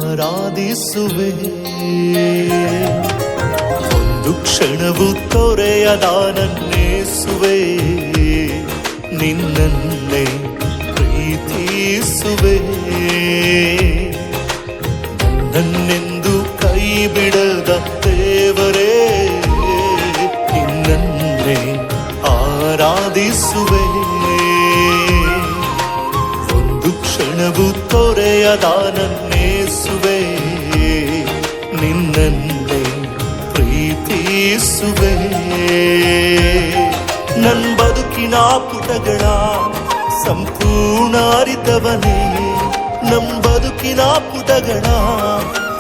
ಆರಾಧಿಸುವೆ. ಒಂದು ಕ್ಷಣವು ತೊರೆಯದ ನನ್ನೇಸುವೆ, ನಿನ್ನನ್ನೇ ಪ್ರೀತಿಸುವೆ. ನನ್ನೆಂದು ಕೈ ಬಿಡದ ದೇವರೇ, ನಿನ್ನನ್ನೇ ಆರಾಧಿಸುವೆ. ಒಂದು ಕ್ಷಣವು ತೊರೆಯದ ನನ್ನೇಸುವೆ, ನಿನ್ನನ್ನೇ ಪ್ರೀತಿಸುವೆ. ನನ್ನ ಬದುಕಿನ ಪುಟಗಳ ಸಂಪೂರ್ಣ ಅರಿತವನೇ, ನಮ್ಮ ಬದುಕಿನ ಪುಟಗಳ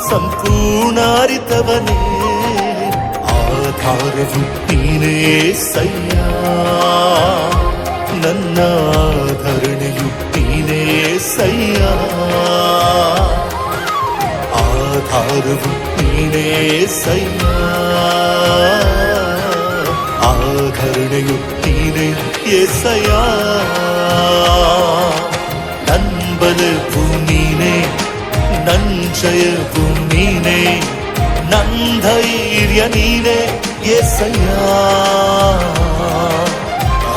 ಸಂಪೂರ್ಣ ಅರಿತವನೇ. ಆಧಾರವು ನೀನೇ ಸಯ್ಯ, ನನ್ನ ಆಧರಣೆಯು ನೀನೇ ಸಯ್ಯ. ಆಧಾರವು ನೀನೇ ಸಯ್ಯ, ಆಧರಣೆಯು ನೀನೇ ಏಸಯ್ಯ. ನನ್ ಬಲವು ನೀನೇ, ನನ್ ಜಯವು ನೀನೇ, ನನ್ ಧೈರ್ಯ ನೀನೇ ಏಸಯ್ಯ.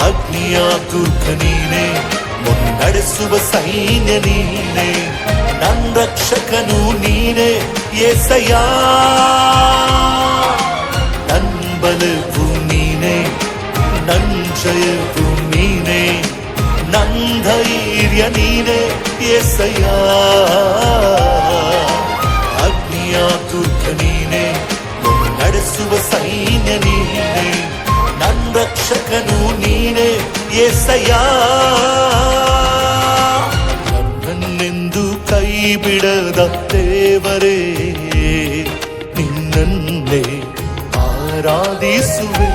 ಅಗ್ನಿಯ ದುರ್ಗ ನೀನೇ, ಮುನ್ನಡೆಸುವ ಸೈನ್ಯ ನೀನೇ, ನನ್ ರಕ್ಷಕನು ನೀನೇ ಏಸಯ್ಯ. ನನ್ ಬಲವು ನೀನೇ, ನನ್ ಜಯವು ನೀನೇ, ನನ್ ಧೈರ್ಯ ನೀನೇ ಏಸಯ್ಯ. ಅಗ್ನಿಯ ದುರ್ಗ ನೀನೇ, ಮುನ್ನಡೆಸುವ ಸೈನ್ಯ ನೀನೇ, ನನ್ ರಕ್ಷಕನು ನೀನೇ ಏಸಯ್ಯ. ನನ್ನೆಂದು ಕೈ ಬಿಡದ ದೇವರೇ, ನಿನ್ನನ್ನೇ ಆರಾಧಿಸುವೆ.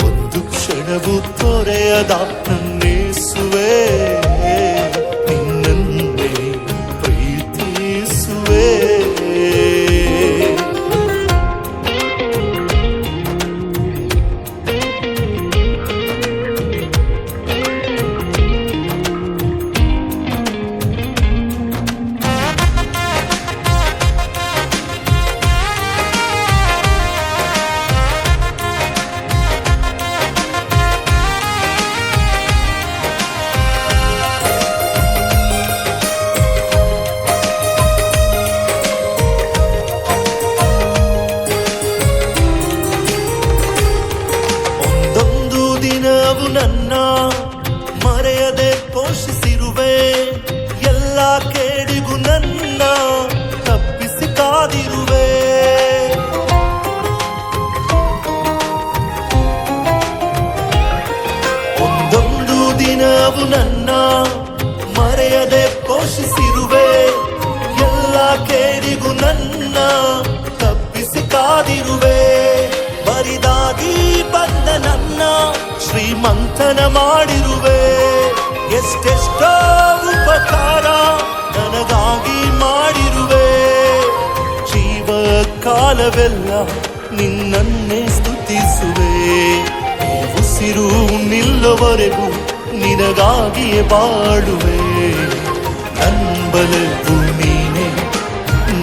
ಒಂದು ಕ್ಷಣವು ತೊರೆಯದ ನನ್ನೇಸುವೆ, ನಿನ್ನನ್ನೇ ಪ್ರೀತಿಸುವೆ. ನನ್ನ ಮರೆಯದೆ ಪೋಷಿಸಿರುವೆ, ಎಲ್ಲ ಕೇಡಿಗೂ ನನ್ನ ತಪ್ಪಿಸಿ ಕಾದಿರುವೆ. ಒಂದೊಂದು ದಿನವು ನನ್ನ ಮರೆಯದೆ ಪೋಷಿಸಿರುವೆ, ಎಲ್ಲ ಕೇಡಿಗೂ ನನ್ನ ತಪ್ಪಿಸಿ ಕಾದಿರುವೆ. ಬರಿದಾಗಿ ಬಂದ ನನ್ನ ಶ್ರೀಮಂತನ ಮಾಡಿರುವೆ, ಎಷ್ಟೆಷ್ಟೋ ಉಪಕಾರ ನನಗಾಗಿ ಮಾಡಿರುವೆ. ಜೀವ ಕಾಲವೆಲ್ಲ ನಿನ್ನನ್ನೇ ಸ್ತುತಿಸುವೆ, ಉಸಿರು ನಿಲ್ಲುವವರೆಗೂ ನಿನಗಾಗಿಯೇ ಬಾಳುವೆ. ನನ್ ಬಲವು ನೀನೆ,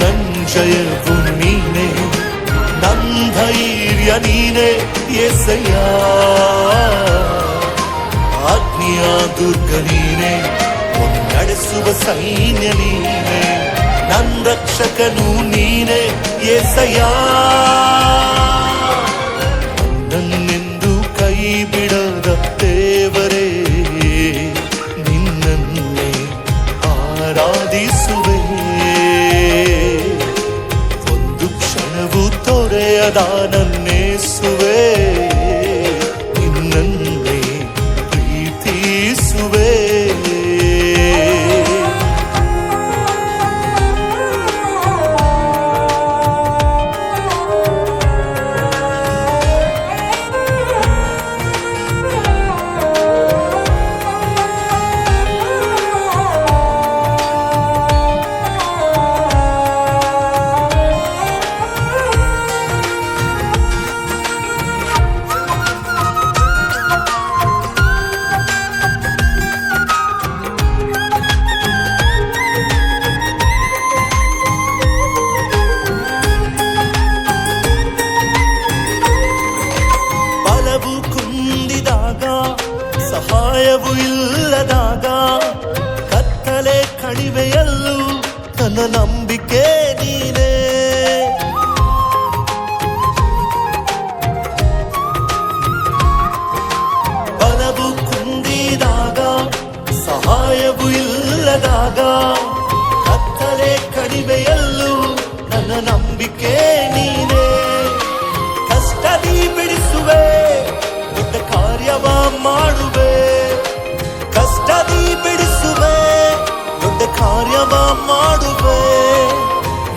ನನ್ ಜಯವು ನೀನೆ, ನನ್ ಧೈರ್ಯ ನೀನೆ ಏಸಯ್ಯ. ಅಗ್ನಿಯ ದುರ್ಗ ನೀನೆ, ಮುನ್ನಡೆಸುವ ಸೈನ್ಯ ನೀನೆ, ನನ್ ರಕ್ಷಕನು ನೀನೆ ಏಸಯ್ಯ. ನನ್ನೆಂದು ಕೈ ಬಿಡದ ದೇವರೇ, ನಿನ್ನನ್ನೇ ಆರಾಧಿಸುವೆ. ಒಂದು ಕ್ಷಣವು ತೊರೆಯದ ನನ್ನೇಸುವೆ, ನಿನ್ನನ್ನೇ ಪ್ರೀತಿಸುವೆ. ನನ್ನ ನಂಬಿಕೆ ನೀನೇ. ಬಲವು ಕುಂದಿದಾಗ, ಸಹಾಯವು ಇಲ್ಲದಾಗ, ಕತ್ತಲೆ ಕಡಿಮೆಯಲ್ಲೂ ನನ್ನ ನಂಬಿಕೆ ನೀನೇ. ಕಷ್ಟದಿ ಬಿಡಿಸುವೆ, ದೊಡ್ಡ ಕಾರ್ಯವ ಮಾಡುವೆ. ಕಷ್ಟದಿ ಬಿಡಿಸುವೆ, ದೊಡ್ಡ ಕಾರ್ಯವ ಮಾಡುವೆ.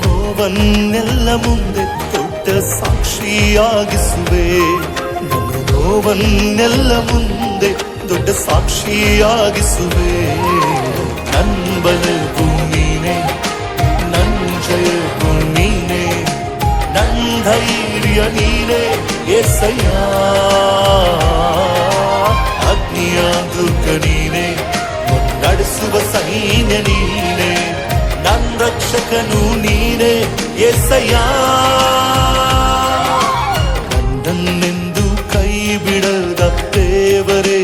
ನೋವನ್ನೆಲ್ಲ ಮುಂದೆ ದೊಡ್ಡ ಸಾಕ್ಷಿಯಾಗಿಸುವೆ. ನನ್ನ ನೋವನ್ನೆಲ್ಲ ಮುಂದೆ ದೊಡ್ಡ ಸಾಕ್ಷಿಯಾಗಿಸುವೆ. ನನ್ ಬಲವು ನೀನೆ, ನನ್ ಜಯವು ನೀನೆ, ನನ್ ಧೈರ್ಯ ನೀನೆ యేసయ్య. ಅಗ್ನಿಯ ದುರ್ಗ ನೀನೆ, ನಡೆಸುವ ಸೈನ್ಯ ನೀನೆ, ನನ್ನ ರಕ್ಷಕನು ನೀನೆ యేసయ్ಯ. ನನ್ನನ್ನೆಂದು ಕೈ ಬಿಡದ ದೇವರೇ,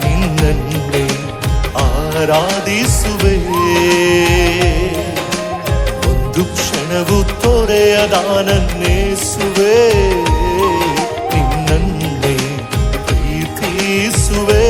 ನಿನ್ನನ್ನೇ ಆರಾಧಿಸುವೆ. ಒಂದು ಕ್ಷಣವು ತೊರೆಯದ ನನ್ನೇಸುವೆ, ನಿನ್ನನ್ನೇ ಪ್ರೀತಿಸುವೆ.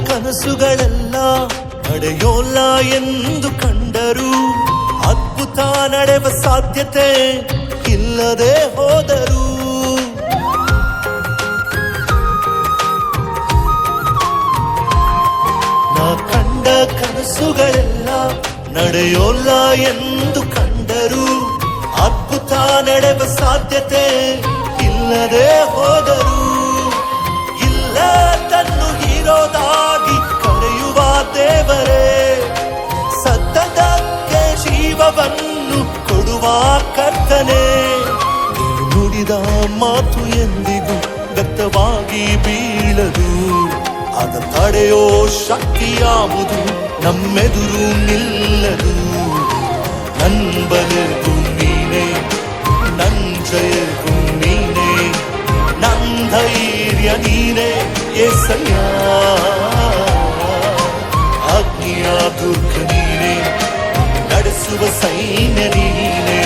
ಕನಸುಗಳೆಲ್ಲ ನಡೆಯೋಲ್ಲ ಎಂದು ಕಂಡರು, ಅದ್ಭುತ ನಡೆವ ಸಾಧ್ಯತೆ ಇಲ್ಲದೆ ಹೋದರು. ನಾ ಕಂಡ ಕನಸುಗಳೆಲ್ಲ ನಡೆಯೋಲ್ಲ ಎಂದು ಕಂಡರು, ಅದ್ಭುತ ನಡೆವ ಸಾಧ್ಯತೆ ಇಲ್ಲದೆ ಹೋದರು. ಇಲ್ಲ ತನ್ನು ಇರೋದಾಗಿ ಕರೆಯುವ ದೇವರೇ, ಸತ್ತದಕ್ಕೆ ಜೀವವನ್ನು ಕೊಡುವ ಕರ್ತನೇ. ನೀನು ನುಡಿದ ಮಾತು ಎಂದಿಗೂ ವ್ಯರ್ಥವಾಗಿ ಬೀಳದು, ಅದ ತಡೆಯೋ ಶಕ್ತಿ ಯಾವುದು ನಮ್ಮೆದುರು ನಿಲ್ಲದು. ನನ್ ಬಲವು ನೀನೆ, ನನ್ ಜಯವು ನೀನೆ, ನನ್ ಧೈರ್ಯ ನೀನೆ యేసయ్య. ಅಗ್ನಿಯ ದುರ್ಗ ನೀನೆ, ನಡೆಸುವ ಸೈನ್ಯ ನೀನೆ,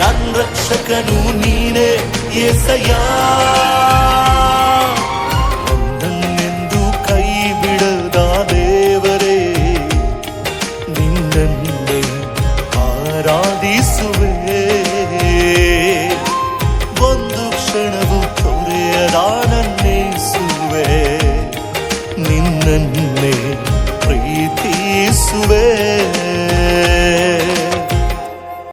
ನನ್ನ ರಕ್ಷಕನು ನೀನೆ యేసయ్య. ನನ್ನನ್ನೆಂದು ಕೈ ಬಿಡದ ದೇವರೇ, ನಿನ್ನನ್ನೇ ಆರಾಧಿಸುವೆ. ಒಂದು ಕ್ಷಣವು ತೊರೆಯದ ನನ್ನೇಸುವೆ, ನಿನ್ನನ್ನೇ ಪ್ರೀತಿಸುವೆ.